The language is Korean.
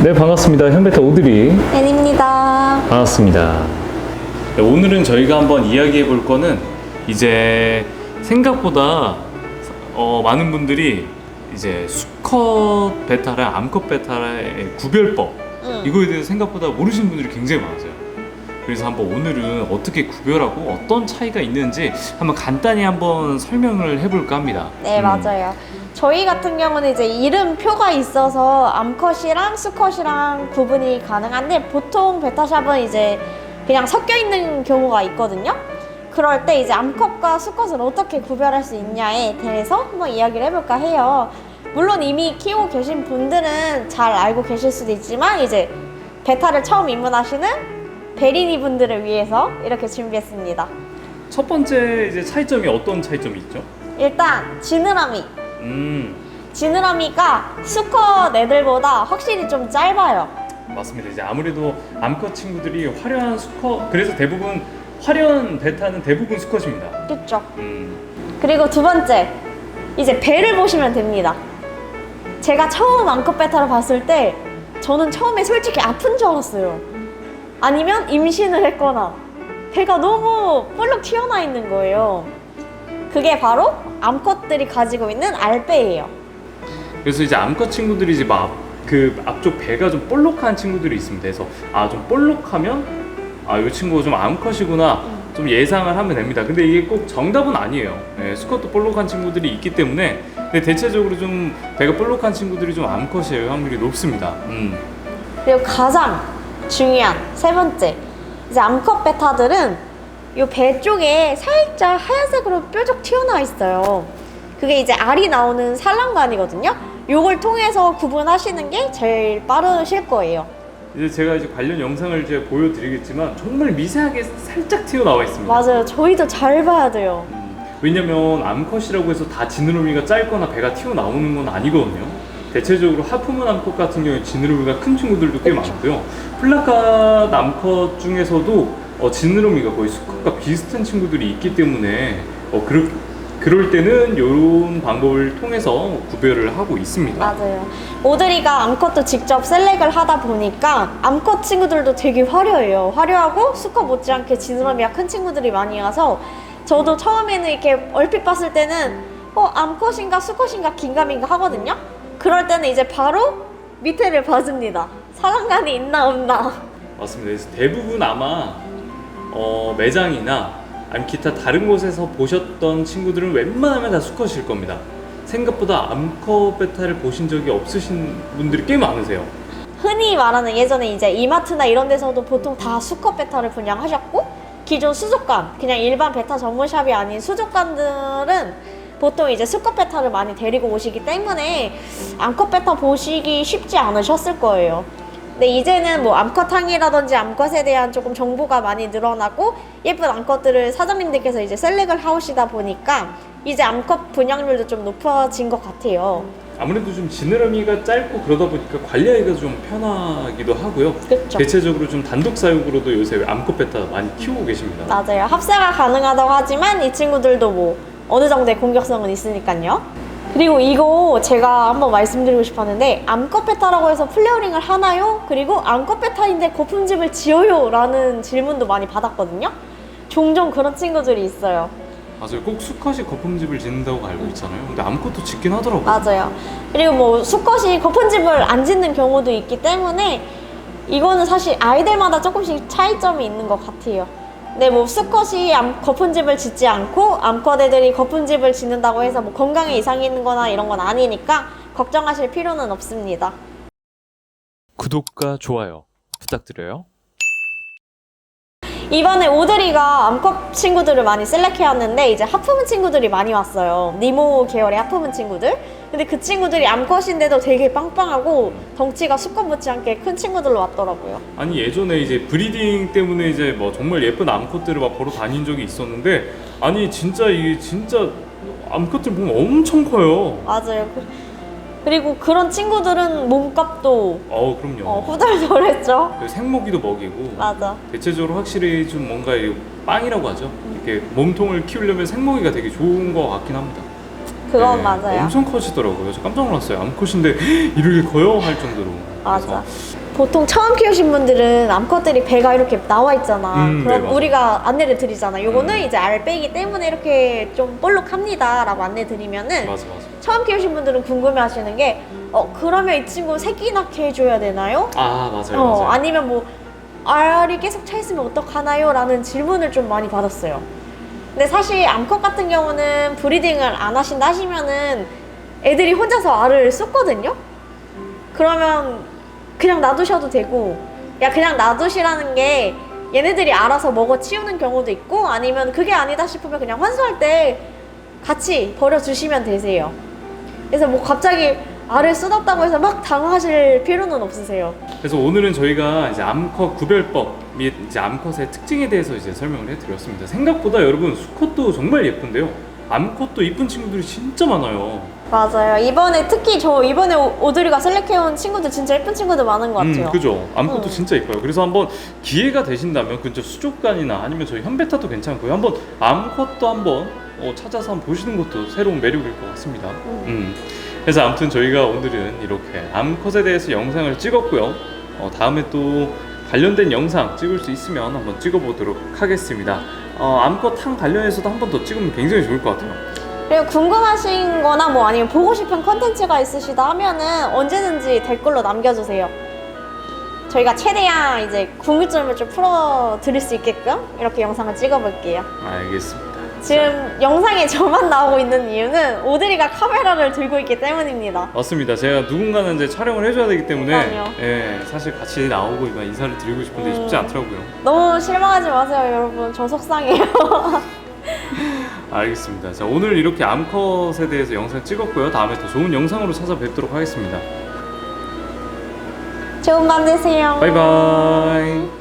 네, 반갑습니다. 현베타 오드리 앤입니다. 반갑습니다. 네, 오늘은 저희가 한번 이야기해 볼 거는 이제 생각보다 많은 분들이 이제 수컷 베타랑 암컷 베타의 구별법 이거에 대해서 생각보다 모르시는 분들이 굉장히 많으세요. 그래서 한번 오늘은 어떻게 구별하고 어떤 차이가 있는지 한번 간단히 한번 설명을 해볼까 합니다. 네, 맞아요. 저희 같은 경우는 이제 이름표가 있어서 암컷이랑 수컷이랑 구분이 가능한데 보통 베타샵은 이제 그냥 섞여 있는 경우가 있거든요. 그럴 때 이제 암컷과 수컷을 어떻게 구별할 수 있냐에 대해서 한번 이야기를 해볼까 해요. 물론 이미 키우고 계신 분들은 잘 알고 계실 수도 있지만 이제 베타를 처음 입문하시는 베리니 분들을 위해서 이렇게 준비했습니다. 첫 번째 이제 차이점이 어떤 차이점이 있죠? 일단 지느러미. 지느러미가 수컷 애들보다 확실히 좀 짧아요. 맞습니다. 이제 아무래도 암컷 친구들이 화려한 수컷, 그래서 대부분 화려한 베타는 대부분 수컷입니다. 그렇죠. 그리고 두 번째, 이제 배를 보시면 됩니다. 제가 처음 암컷 베타를 봤을 때 저는 처음에 솔직히 아픈 줄 알았어요. 아니면 임신을 했거나 배가 너무 볼록 튀어나와 있는 거예요. 그게 바로 암컷들이 가지고 있는 알배예요. 그래서 이제 암컷 친구들이 이제 막 그 앞쪽 배가 좀 볼록한 친구들이 있습니다. 그래서 좀 볼록하면 이 친구가 좀 암컷이구나 좀 예상을 하면 됩니다. 근데 이게 꼭 정답은 아니에요. 네, 수컷도 볼록한 친구들이 있기 때문에 근데 대체적으로 좀 배가 볼록한 친구들이 좀 암컷이에요. 확률이 높습니다. 그리고 가장 중요한 세 번째, 이제 암컷 베타들은 이 배 쪽에 살짝 하얀색으로 뾰족 튀어나와 있어요. 그게 이제 알이 나오는 산란관이거든요. 요걸 통해서 구분하시는 게 제일 빠르실 거예요. 이제 제가 이제 관련 영상을 이제 보여드리겠지만 정말 미세하게 살짝 튀어나와 있습니다. 맞아요. 저희도 잘 봐야 돼요. 왜냐면 암컷이라고 해서 다 지느러미가 짧거나 배가 튀어나오는 건 아니거든요. 대체적으로 하프문 암컷 같은 경우에 지느러미가 큰 친구들도 꽤 많고요. 플라카드 암컷 중에서도 지느러미가 거의 수컷과 비슷한 친구들이 있기 때문에 그럴 때는 이런 방법을 통해서 구별을 하고 있습니다. 맞아요. 오드리가 암컷도 직접 셀렉을 하다 보니까 암컷 친구들도 되게 화려해요. 화려하고 수컷 못지않게 지느러미가 큰 친구들이 많이 와서 저도 처음에는 이렇게 얼핏 봤을 때는 암컷인가 수컷인가 긴가민가 하거든요. 그럴 때는 이제 바로 밑에를 봐줍니다. 산란관이 있나 없나. 맞습니다. 그래서 대부분 아마 매장이나 아니면 기타 다른 곳에서 보셨던 친구들은 웬만하면 다 수컷일 겁니다. 생각보다 암컷 베타를 보신 적이 없으신 분들이 꽤 많으세요. 흔히 말하는 예전에 이제 이마트나 이런 데서도 보통 다 수컷 베타를 분양하셨고 기존 수족관, 그냥 일반 베타 전문샵이 아닌 수족관들은 보통 이제 수컷 베타를 많이 데리고 오시기 때문에 암컷 베타 보시기 쉽지 않으셨을 거예요. 근데 이제는 뭐 암컷항이라든지 암컷에 대한 조금 정보가 많이 늘어나고 예쁜 암컷들을 사장님들께서 이제 셀렉을 하시다 보니까 이제 암컷 분양률도 좀 높아진 것 같아요. 아무래도 좀 지느러미가 짧고 그러다 보니까 관리하기가 좀 편하기도 하고요. 그렇죠. 대체적으로 좀 단독 사육으로도 요새 암컷 베타 많이 키우고 계십니다. 맞아요. 합사가 가능하다고 하지만 이 친구들도 뭐 어느 정도의 공격성은 있으니까요. 그리고 이거 제가 한번 말씀드리고 싶었는데 암컷 베타라고 해서 플레어링을 하나요? 그리고 암컷 베타인데 거품집을 지어요? 라는 질문도 많이 받았거든요. 종종 그런 친구들이 있어요. 맞아요. 꼭 수컷이 거품집을 짓는다고 알고 있잖아요. 근데 암컷도 짓긴 하더라고요. 맞아요. 그리고 뭐 수컷이 거품집을 안 짓는 경우도 있기 때문에 이거는 사실 아이들마다 조금씩 차이점이 있는 것 같아요. 근데 뭐 수컷이 거품집을 짓지 않고 암컷 애들이 거품집을 짓는다고 해서 뭐 건강에 이상이 있는 거나 이런 건 아니니까 걱정하실 필요는 없습니다. 구독과 좋아요 부탁드려요. 이번에 오드리가 암컷 친구들을 많이 셀렉해왔는데 이제 하프문 친구들이 많이 왔어요. 니모 계열의 하프문 친구들. 근데 그 친구들이 암컷인데도 되게 빵빵하고 덩치가 수컷 못지않게 큰 친구들로 왔더라고요. 아니 예전에 이제 브리딩 때문에 이제 뭐 정말 예쁜 암컷들을 막 보러 다닌 적이 있었는데 아니 진짜 이게 진짜 암컷들 보면 엄청 커요. 맞아요. 그리고 그런 친구들은 몸값도 그럼요. 후덜덜했죠. 생모기도 먹이고 맞아. 대체적으로 확실히 좀 뭔가 빵이라고 하죠. 이렇게 몸통을 키우려면 생모기가 되게 좋은 것 같긴 합니다. 그건 맞아요. 엄청 커지더라고요. 저 깜짝 놀랐어요. 암컷인데 이렇게 커요? 할 정도로. 맞아. 보통 처음 키우신 분들은 암컷들이 배가 이렇게 나와 있잖아. 네, 그럼 맞아. 우리가 안내를 드리잖아. 요거는 이제 알배기 때문에 이렇게 좀 볼록합니다 라고 안내 드리면은 맞아. 처음 키우신 분들은 궁금해 하시는 게 그러면 이 친구 새끼 낳게 해줘야 되나요? 아, 맞아요. 아니면 뭐 알이 계속 차 있으면 어떡하나요? 라는 질문을 좀 많이 받았어요. 근데 사실 암컷 같은 경우는 브리딩을 안 하신다 하시면은 애들이 혼자서 알을 쏟거든요? 그러면 그냥 놔두셔도 되고, 야 그냥 놔두시라는 게 얘네들이 알아서 먹어 치우는 경우도 있고, 아니면 그게 아니다 싶으면 그냥 환수할 때 같이 버려주시면 되세요. 그래서 뭐 갑자기 알을 쏟았다고 해서 막 당황하실 필요는 없으세요. 그래서 오늘은 저희가 이제 암컷 구별법 및 이제 암컷의 특징에 대해서 이제 설명을 해드렸습니다. 생각보다 여러분 수컷도 정말 예쁜데요. 암컷도 이쁜 친구들이 진짜 많아요. 맞아요. 이번에 특히 저 이번에 오드리가 셀렉해온 친구들 진짜 예쁜 친구들 많은 것 같아요. 그죠. 암컷도 진짜 예뻐요. 그래서 한번 기회가 되신다면 근처 수족관이나 아니면 저희 현베타도 괜찮고요. 한번 암컷도 한번 찾아서 한번 보시는 것도 새로운 매력일 것 같습니다. 그래서 아무튼 저희가 오늘은 이렇게 암컷에 대해서 영상을 찍었고요. 다음에 또 관련된 영상 찍을 수 있으면 한번 찍어보도록 하겠습니다. 암컷 탕 관련해서도 한 번 더 찍으면 굉장히 좋을 것 같아요. 그리고 궁금하신 거나 뭐 아니면 보고 싶은 컨텐츠가 있으시다 하면은 언제든지 댓글로 남겨주세요. 저희가 최대한 이제 궁금점을 좀 풀어드릴 수 있게끔 이렇게 영상을 찍어볼게요. 알겠습니다. 지금 영상에 저만 나오고 있는 이유는 오드리가 카메라를 들고 있기 때문입니다. 맞습니다. 제가 누군가는 이제 촬영을 해줘야 되기 때문에 그럼요. 예, 사실 같이 나오고 인사를 드리고 싶은데 쉽지 않더라고요. 너무 실망하지 마세요, 여러분. 저 속상해요. 알겠습니다. 자, 오늘 이렇게 암컷에 대해서 영상 찍었고요. 다음에 더 좋은 영상으로 찾아뵙도록 하겠습니다. 좋은 밤 되세요. 바이바이.